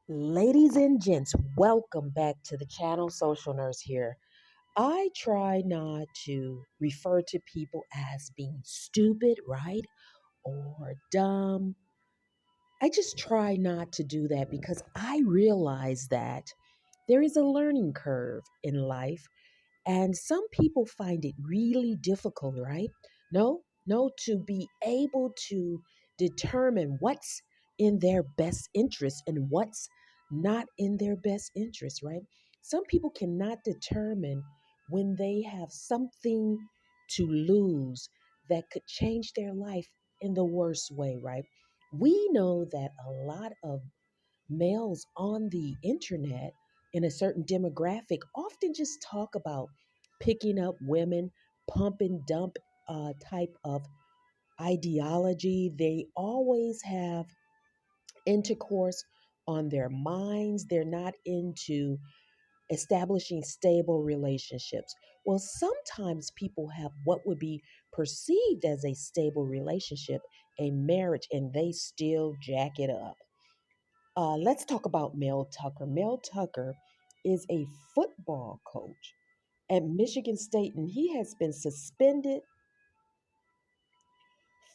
Ladies and gents, welcome back to the channel. Social Nurse here. I try not to refer to people as being stupid, right? Or dumb. I just try not to do that because I realize that there is a learning curve in life and some people find it really difficult, right? No, to be able to determine what's in their best interest and what's not in their best interest, right? Some people cannot determine when they have something to lose that could change their life in the worst way, right? We know that a lot of males on the internet in a certain demographic often just talk about picking up women, pump and dump type of ideology. They always have intercourse on their minds. They're not into establishing stable relationships. Well, sometimes people have what would be perceived as a stable relationship, a marriage, and they still jack it up. Let's talk about Mel Tucker. Mel Tucker is a football coach at Michigan State, and he has been suspended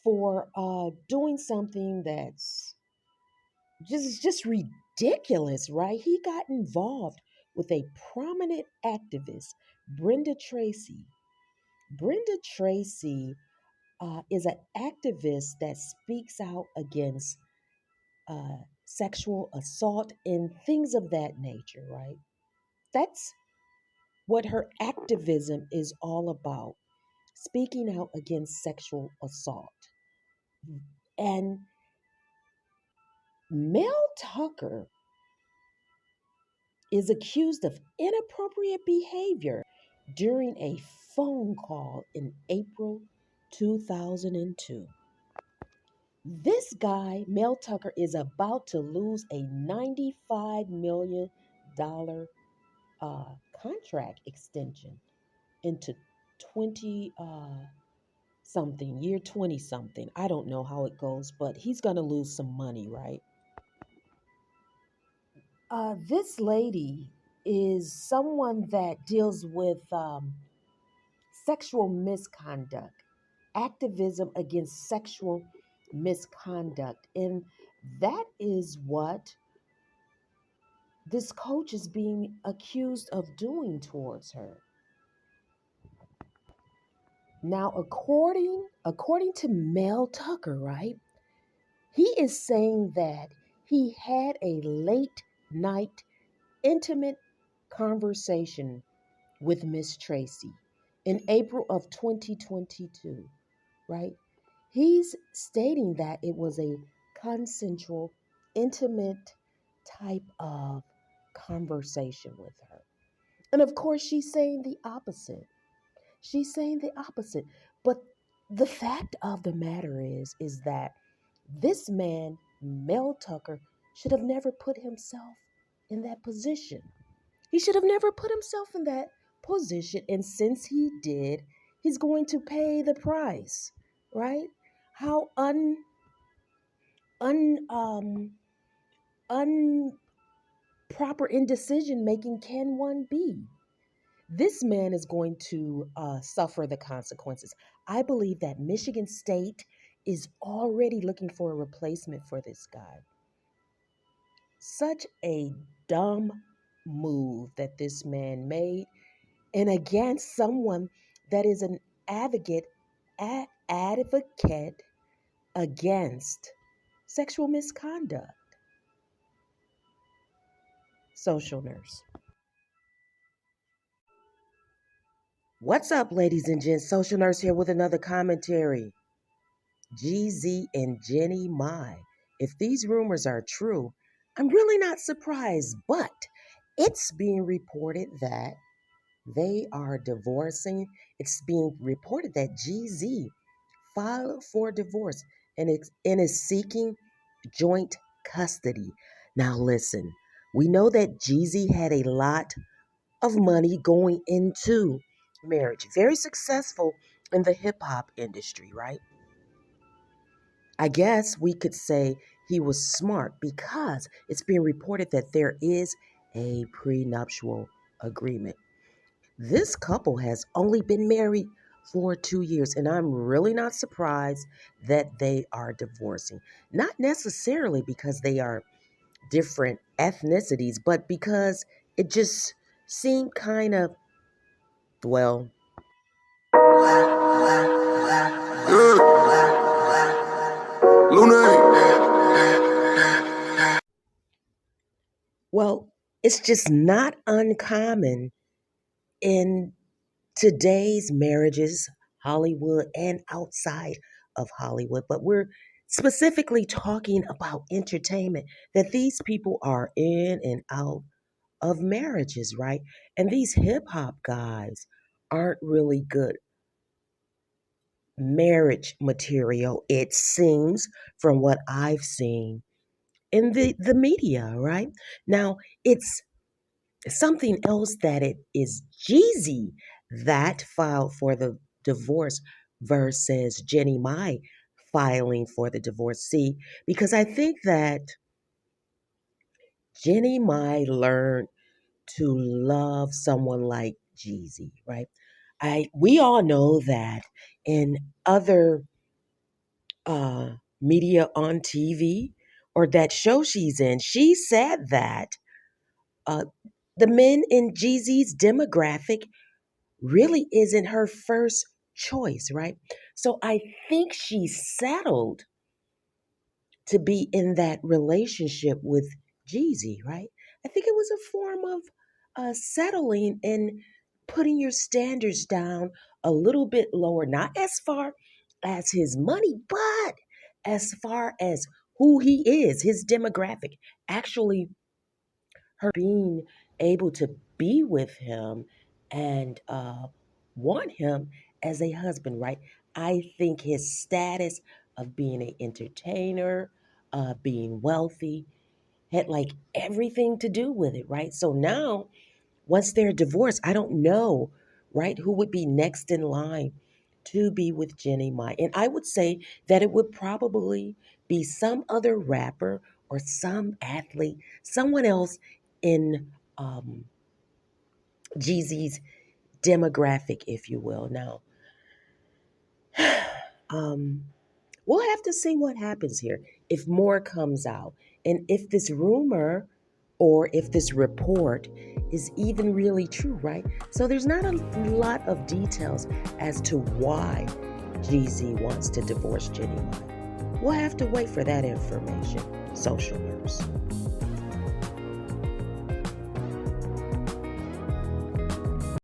for doing something that's just ridiculous, right? He got involved with a prominent activist, Brenda Tracy. Brenda Tracy is an activist that speaks out against sexual assault and things of that nature, right? That's what her activism is all about, speaking out against sexual assault. And Mel Tucker is accused of inappropriate behavior during a phone call in April 2002. This guy, Mel Tucker, is about to lose a $95 million contract extension into 20 something, year 20 something. I don't know how it goes, but he's going to lose some money, right? This lady is someone that deals with sexual misconduct, activism against sexual misconduct. And that is what this coach is being accused of doing towards her. Now, according to Mel Tucker, right? He is saying that he had a late night intimate conversation with Miss Tracy in April of 2022, right? He's stating that it was a consensual, intimate type of conversation with her. And of course, she's saying the opposite. She's saying the opposite. But the fact of the matter is that this man, Mel Tucker, should have never put himself in that position. He should have never put himself in that position. And since he did, he's going to pay the price, right? How un improper in decision making can one be? This man is going to suffer the consequences. I believe that Michigan State is already looking for a replacement for this guy. Such a dumb move that this man made, and against someone that is an advocate, advocate against sexual misconduct. Social nurse. What's up, ladies and gents? Social nurse here with another commentary. Jeezy and Jeannie Mai. If these rumors are true, I'm really not surprised, but it's being reported that they are divorcing. It's being reported that Jeezy filed for divorce and is seeking joint custody. Now, listen, we know that Jeezy had a lot of money going into marriage, very successful in the hip hop industry, right? I guess we could say he was smart because it's being reported that there is a prenuptial agreement. This couple has only been married for 2 years, and I'm really not surprised that they are divorcing. Not necessarily because they are different ethnicities, but because it just seemed kind of, well, Luna. Well, it's just not uncommon in today's marriages, Hollywood and outside of Hollywood, but we're specifically talking about entertainment, that these people are in and out of marriages, right? And these hip hop guys aren't really good marriage material, it seems, from what I've seen in the media, right? Now, it's something else that it is Jeezy that filed for the divorce versus Jenny Mai filing for the divorce. See, because I think that Jenny Mai learned to love someone like Jeezy, right? We all know that in other media on TV or that show she's in, she said that uh, the men in Jeezy's demographic really isn't her first choice, right? So I think she settled to be in that relationship with Jeezy, right? I think it was a form of settling and putting your standards down a little bit lower, not as far as his money, but as far as who he is, his demographic. Actually, her being able to be with him and want him as a husband, right? I think his status of being an entertainer, being wealthy, had like everything to do with it, right? So now, once they're divorced, I don't know, right, who would be next in line to be with Jenny Mai. And I would say that it would probably be some other rapper or some athlete, someone else in Jeezy's demographic, if you will. Now, um, we'll have to see what happens here if more comes out and if this rumor or if this report is even really true, right? So there's not a lot of details as to why Jeezy wants to divorce Jenny Mai. We'll have to wait for that information. Social Nurse.